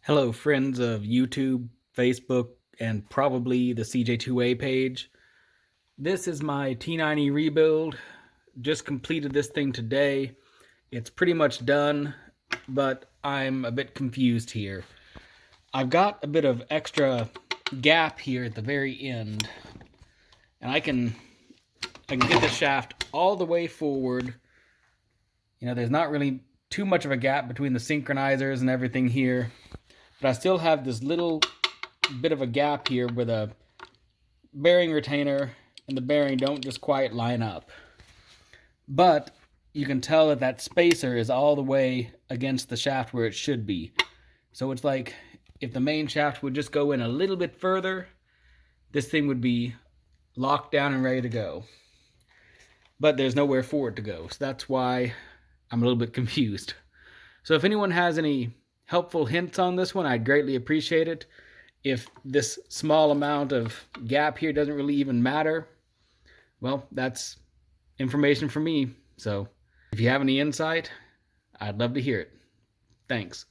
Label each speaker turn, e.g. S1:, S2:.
S1: Hello, friends of YouTube, Facebook, and probably the CJ2A page. This is my T90 rebuild. Just completed this thing today. It's pretty much done, but I'm a bit confused here. I've got a bit of extra gap here at the very end, and I can get the shaft all the way forward. There's not really too much of a gap between the synchronizers and everything here, but I still have this little bit of a gap here where the bearing retainer and the bearing don't just quite line up. But you can tell that that spacer is all the way against the shaft where it should be. So it's like if the main shaft would just go in a little bit further, this thing would be locked down and ready to go. But there's nowhere for it to go. So that's why I'm a little bit confused. So if anyone has any helpful hints on this one, I'd greatly appreciate it. If this small amount of gap here doesn't really even matter, well, that's information for me. So if you have any insight, I'd love to hear it. Thanks.